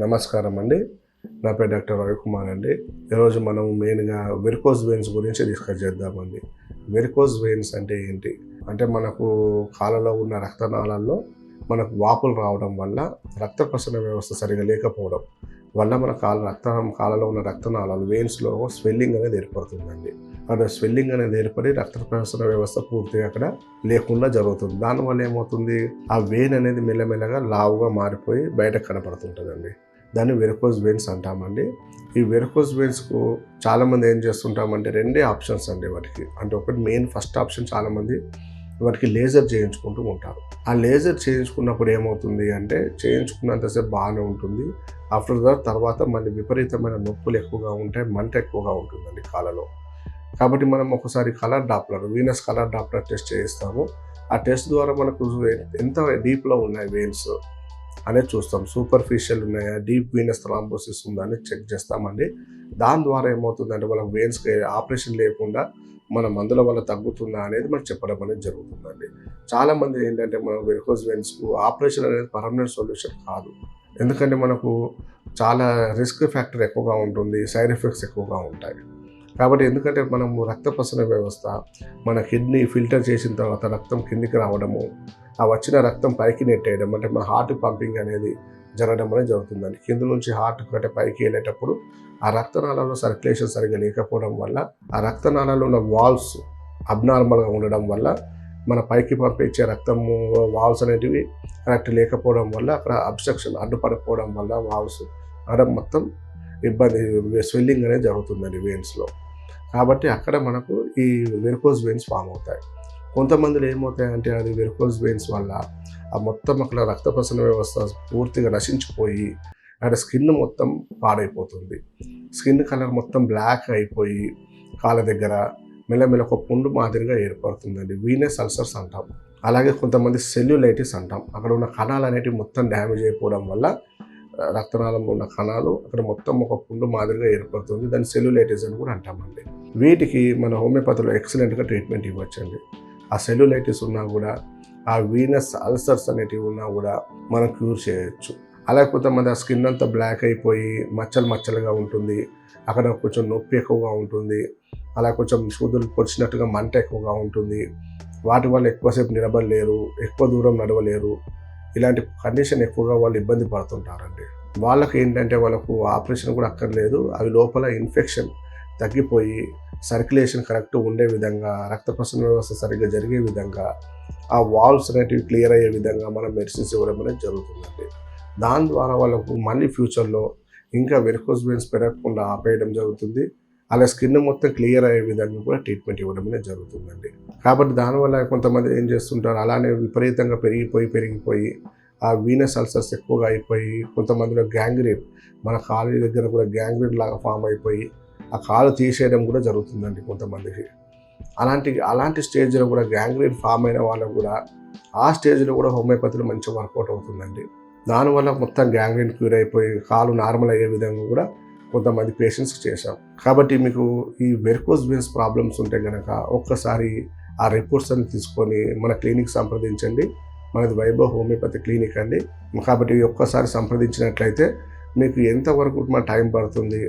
నమస్కారం అండి. నా పేరు డాక్టర్ రవికుమార్ అండి. ఈరోజు మనం మెయిన్గా వెరికోజ్ వెయిన్స్ గురించి డిస్కస్ చేద్దామండి. వెరికోజ్ వెయిన్స్ అంటే ఏంటి అంటే మనకు కాళ్ళలో ఉన్న రక్తనాళాల్లో మనకు వాపులు రావడం వల్ల రక్త ప్రసరణ వ్యవస్థ సరిగా లేకపోవడం వల్ల మన కాళ్ళలో ఉన్న రక్తనాళాలు వెయిన్స్లో స్వెల్లింగ్ అనేది ఏర్పడుతుందండి. అక్కడ స్వెల్లింగ్ అనేది ఏర్పడి రక్త ప్రసరణ వ్యవస్థ పూర్తిగా అక్కడ లేకుండా జరుగుతుంది. దానివల్ల ఏమవుతుంది, ఆ వెయిన్ అనేది మెల్లమెల్లగా లావుగా మారిపోయి బయట కనపడుతుంటుందండి. దాన్ని వెరికోజ్ వెయిన్స్ అంటామండి. ఈ వెరికోజ్ వెయిన్స్కు చాలామంది ఏం చేస్తుంటామంటే రెండే ఆప్షన్స్ అండి వాటికి. అంటే ఒకటి మెయిన్ ఫస్ట్ ఆప్షన్, చాలామంది వాటికి లేజర్ చేయించుకుంటూ ఉంటారు. ఆ లేజర్ చేయించుకున్నప్పుడు ఏమవుతుంది అంటే చేయించుకున్నంతసేపు బాగానే ఉంటుంది. ఆఫ్టర్ తర్వాత మళ్ళీ విపరీతమైన నొప్పులు ఎక్కువగా ఉంటాయి, మంట ఎక్కువగా ఉంటుందండి కాళ్ళలో. కాబట్టి మనం ఒకసారి వీనస్ కలర్ డాప్లర్ టెస్ట్ చేయిస్తాము. ఆ టెస్ట్ ద్వారా మనకు ఎంత డీప్లో ఉన్నాయి వెయిన్స్ అనేది చూస్తాం. సూపర్ఫిషియల్ ఉన్నాయా, డీప్ వీనస్ థ్రాంబోసిస్ ఉందా అని చెక్ చేస్తామండి. దాని ద్వారా ఏమవుతుందంటే వాళ్ళకి వెయిన్స్కి ఆపరేషన్ లేకుండా మన మందుల వల్ల తగ్గుతుందా అనేది మనకు చెప్పడం అనేది జరుగుతుందండి. చాలామంది ఏంటంటే మనం వెరికోజ్ వెయిన్స్కు ఆపరేషన్ అనేది పర్మనెంట్ సొల్యూషన్ కాదు. ఎందుకంటే మనకు చాలా రిస్క్ ఫ్యాక్టర్ ఎక్కువగా ఉంటుంది, సైడ్ ఎఫెక్ట్స్ ఎక్కువగా ఉంటాయి. కాబట్టి ఎందుకంటే మనము రక్త ప్రసరణ వ్యవస్థ, మన కిడ్నీ ఫిల్టర్ చేసిన తర్వాత రక్తం కిందికి రావడము, ఆ వచ్చిన రక్తం పైకి నెట్టేయడం, అంటే మన హార్ట్ పంపింగ్ అనేది జరగడం అనేది జరుగుతుందండి. కింద నుంచి హార్ట్ కంటే పైకి వెళ్ళేటప్పుడు ఆ రక్తనాళాల్లో సర్క్యులేషన్ సరిగ్గా లేకపోవడం వల్ల, ఆ రక్తనాళాల్లో ఉన్న వాల్వ్స్ అబ్నార్మల్గా ఉండడం వల్ల, మన పైకి పంపించే రక్తము వాల్వ్స్ అనేటివి కరెక్ట్ లేకపోవడం వల్ల అక్కడ అబ్స్ట్రక్షన్ అడ్డుపడిపోవడం వల్ల వాల్వ్స్ అక్కడ మొత్తం స్వెల్లింగ్ అనేది జరుగుతుందండి వెయిన్స్లో. కాబట్టి అక్కడ మనకు ఈ వెరికోజ్ వెయిన్స్ ఫామ్ అవుతాయి. కొంతమందిలో ఏమవుతాయంటే అది వెరికోజ్ వెయిన్స్ వల్ల ఆ మొత్తం అక్కడ రక్త ప్రసరణ వ్యవస్థ పూర్తిగా నశించిపోయి అక్కడ స్కిన్ మొత్తం పాడైపోతుంది. స్కిన్ కలర్ మొత్తం బ్లాక్ అయిపోయి కాళ్ళ దగ్గర మెల్లమెల్ల ఒక పుండు మాదిరిగా ఏర్పడుతుందండి. వీనస్ అల్సర్స్ అంటాం. అలాగే కొంతమంది సెల్యులైటిస్ అంటాం. అక్కడ ఉన్న కణాలు అనేటివి మొత్తం డ్యామేజ్ అయిపోవడం వల్ల రక్తనాళంలో ఉన్న కణాలు అక్కడ మొత్తం ఒక పుండు మాదిరిగా ఏర్పడుతుంది. దాన్ని సెల్యులైటిస్ అని కూడా అంటామండి. వీటికి మన హోమియోపతిలో ఎక్సలెంట్గా ట్రీట్మెంట్ ఇవ్వచ్చండి. ఆ సెల్యులైటిస్ ఉన్నా కూడా, ఆ వీనస్ అల్సర్స్ అనేటివి ఉన్నా కూడా మనం క్యూర్ చేయొచ్చు. అలాగే కొంతమంది ఆ స్కిన్ అంతా బ్లాక్ అయిపోయి మచ్చలుగా ఉంటుంది, అక్కడ కొంచెం నొప్పి ఎక్కువగా ఉంటుంది, అలా కొంచెం సూదులు పొడిచినట్టుగా మంట ఎక్కువగా ఉంటుంది, వాటి వల్ల ఎక్కువసేపు నిలబడలేరు, ఎక్కువ దూరం నడవలేరు. ఇలాంటి కండిషన్ ఎక్కువగా వాళ్ళు ఇబ్బంది పడుతుంటారండి. వాళ్ళకి ఏంటంటే వాళ్ళకు ఆపరేషన్ కూడా అక్కర్లేదు. అవి లోపల ఇన్ఫెక్షన్ తగ్గిపోయి సర్క్యులేషన్ కరెక్ట్ ఉండే విధంగా, రక్త ప్రసరణ వ్యవస్థ సరిగ్గా జరిగే విధంగా, ఆ వాల్వ్స్ అనేటివి క్లియర్ అయ్యే విధంగా మనం మెడిసిన్స్ ఇవ్వడం అనేది జరుగుతుందండి. దాని ద్వారా వాళ్ళకు మళ్ళీ ఫ్యూచర్లో ఇంకా వెరికోజ్ వెయిన్స్ పెరగకుండా ఆపేయడం జరుగుతుంది. అలా స్కిన్ మొత్తం క్లియర్ అయ్యే విధంగా కూడా ట్రీట్మెంట్ ఇవ్వడం అనేది జరుగుతుందండి. కాబట్టి దానివల్ల కొంతమంది ఏం చేస్తుంటారు, అలానే విపరీతంగా పెరిగిపోయి ఆ వీనస్ అల్సర్స్ ఎక్కువగా అయిపోయి కొంతమందిలో గ్యాంగ్రీన్, మన కాలు దగ్గర కూడా గ్యాంగ్రీన్ లాగా ఫామ్ అయిపోయి ఆ కాలు తీసేయడం కూడా జరుగుతుందండి కొంతమందికి. అలాంటి స్టేజ్లో కూడా గ్యాంగ్రీన్ ఫామ్ అయిన వాళ్ళకు కూడా ఆ స్టేజ్లో కూడా హోమియోపతిలో మంచిగా వర్కౌట్ అవుతుందండి. దానివల్ల మొత్తం గ్యాంగ్రీన్ క్యూర్ అయిపోయి కాలు నార్మల్ అయ్యే విధంగా కూడా కొంతమంది పేషెంట్స్కి చేశాం. కాబట్టి మీకు ఈ వెరికోజ్ వెయిన్స్ ప్రాబ్లమ్స్ ఉంటే కనుక ఒక్కసారి ఆ రిపోర్ట్స్ అన్ని తీసుకొని మన క్లినిక్ సంప్రదించండి. మనది వైభవ్ హోమియోపతి క్లినిక్ అండి. కాబట్టి ఒక్కసారి సంప్రదించినట్లయితే మీకు ఎంతవరకు మన టైం పడుతుంది,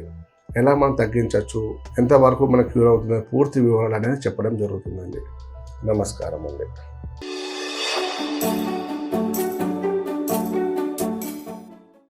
ఎలా మనం తగ్గించవచ్చు, ఎంతవరకు మనకు క్యూర్ అవుతుంది పూర్తి వివరాలు అనేది చెప్పడం జరుగుతుందండి. నమస్కారం అండి.